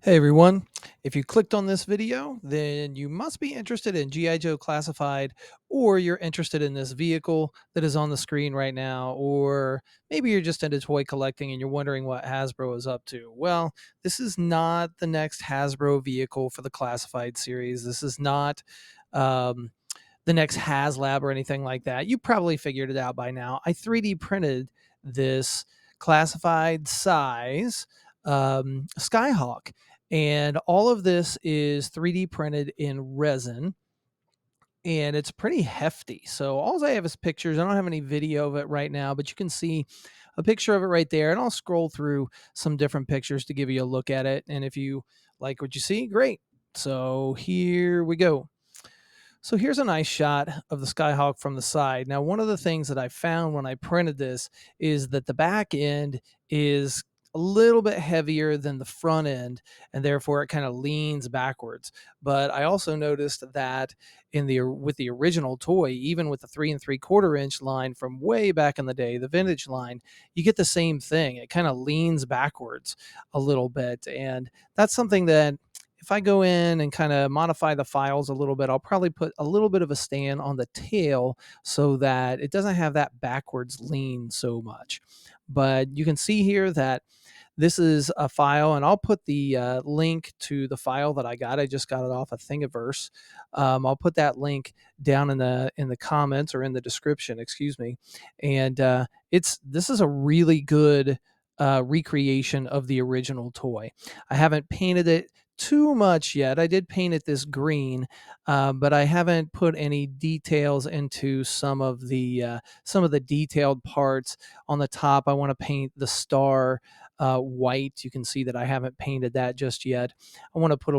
Hey everyone, if you clicked on this video, then you must be interested in G.I. Joe Classified, or you're interested in this vehicle that is on the screen right now, or maybe you're just into toy collecting and you're wondering what Hasbro is up to. Well, this is not the next Hasbro vehicle for the Classified series. This is not um, the next HasLab or anything like that. You probably figured it out by now. I 3D printed this classified size Skyhawk. And all of this is 3D printed in resin and it's pretty hefty. So all I have is pictures. I don't have any video of it right now, but you can see a picture of it right there. And I'll scroll through some different pictures to give you a look at it. And if you like what you see, great. So here we go. So here's a nice shot of the Skyhawk from the side. Now, one of the things that I found when I printed this is that the back end is a little bit heavier than the front end, and therefore it kind of leans backwards. But I also noticed that with the original toy, even with the 3 3/4 inch line from way back in the day, the vintage line, you get the same thing. It kind of leans backwards a little bit, and that's something that if I go in and kind of modify the files a little bit, I'll probably put a little bit of a stand on the tail so that it doesn't have that backwards lean so much. But you can see here that this is a file, and I'll put the link to the file that I got. I just got it off of Thingiverse. I'll put that link down in the comments or in the description, excuse me. And this is a really good recreation of the original toy. I haven't painted it too much yet. I did paint it this green, but I haven't put any details into some of the detailed parts on the top. I want to paint the star white. You can see that I haven't painted that just yet. I want to put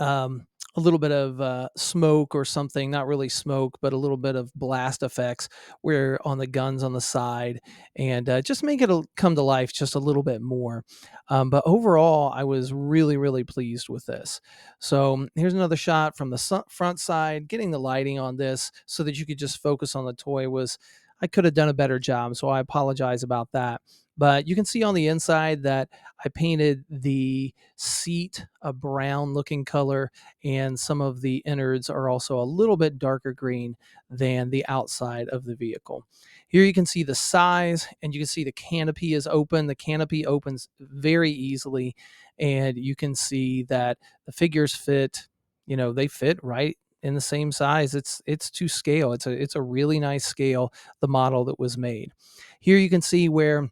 um, a little bit of smoke or something, not really smoke, but a little bit of blast effects where on the guns on the side, and just make it come to life just a little bit more. But overall, I was really, really pleased with this. So here's another shot from the front side. Getting the lighting on this so that you could just focus on the toy was, I could have done a better job, so I apologize about that. But you can see on the inside that I painted the seat a brown looking color, and some of the innards are also a little bit darker green than the outside of the vehicle. Here you can see the size, and you can see the canopy is open. The canopy opens very easily, and you can see that the figures fit, they fit right in the same size. It's to scale. It's a really nice scale, the model that was made. Here you can see where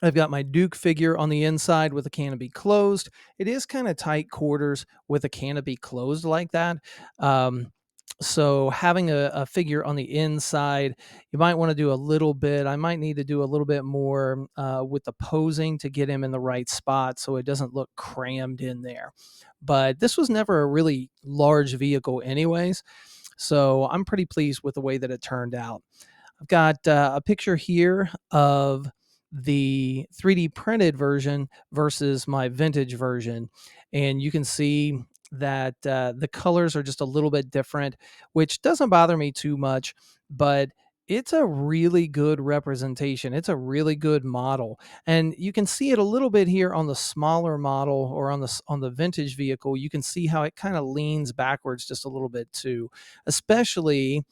I've got my Duke figure on the inside with the canopy closed. It is kind of tight quarters with a canopy closed like that. Um, so having a figure on the inside, you might want to do a little bit. I might need to do a little bit more with the posing to get him in the right spot so it doesn't look crammed in there. But this was never a really large vehicle, anyways. So I'm pretty pleased with the way that it turned out. I've got a picture here of the 3D printed version versus my vintage version. And you can see that the colors are just a little bit different, which doesn't bother me too much, but it's a really good representation. It's a really good model. And you can see it a little bit here on the smaller model or on the vintage vehicle. You can see how it kind of leans backwards just a little bit too, especially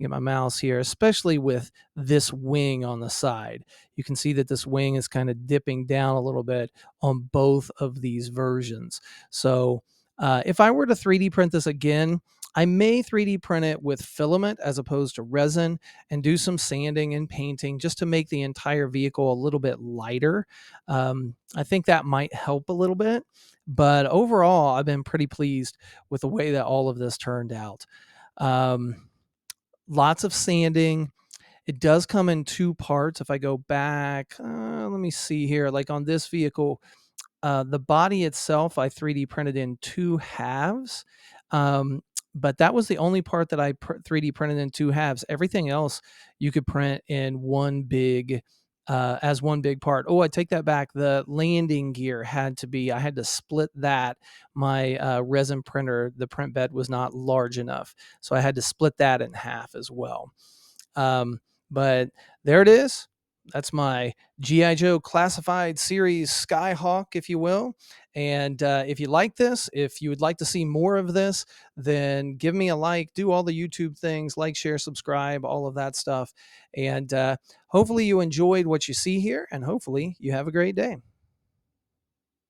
get my mouse here, especially with this wing on the side. You can see that this wing is kind of dipping down a little bit on both of these versions. So if I were to 3D print this again, I may 3D print it with filament as opposed to resin and do some sanding and painting just to make the entire vehicle a little bit lighter. I think that might help a little bit. But overall, I've been pretty pleased with the way that all of this turned out. Um, Lots of sanding. It does come in two parts. If I go back, let me see here. Like on this vehicle, the body itself, I 3D printed in two halves. Um, but that was the only part that I 3D printed in two halves. Everything else you could print in as one big part. Oh, I take that back. The landing gear I had to split that. My resin printer, the print bed was not large enough. So I had to split that in half as well. But there it is. That's my GI Joe classified series Skyhawk, if you will. And if you like this, if you would like to see more of this, then give me a like, do all the YouTube things, like, share, subscribe, all of that stuff. And hopefully you enjoyed what you see here, and hopefully you have a great day.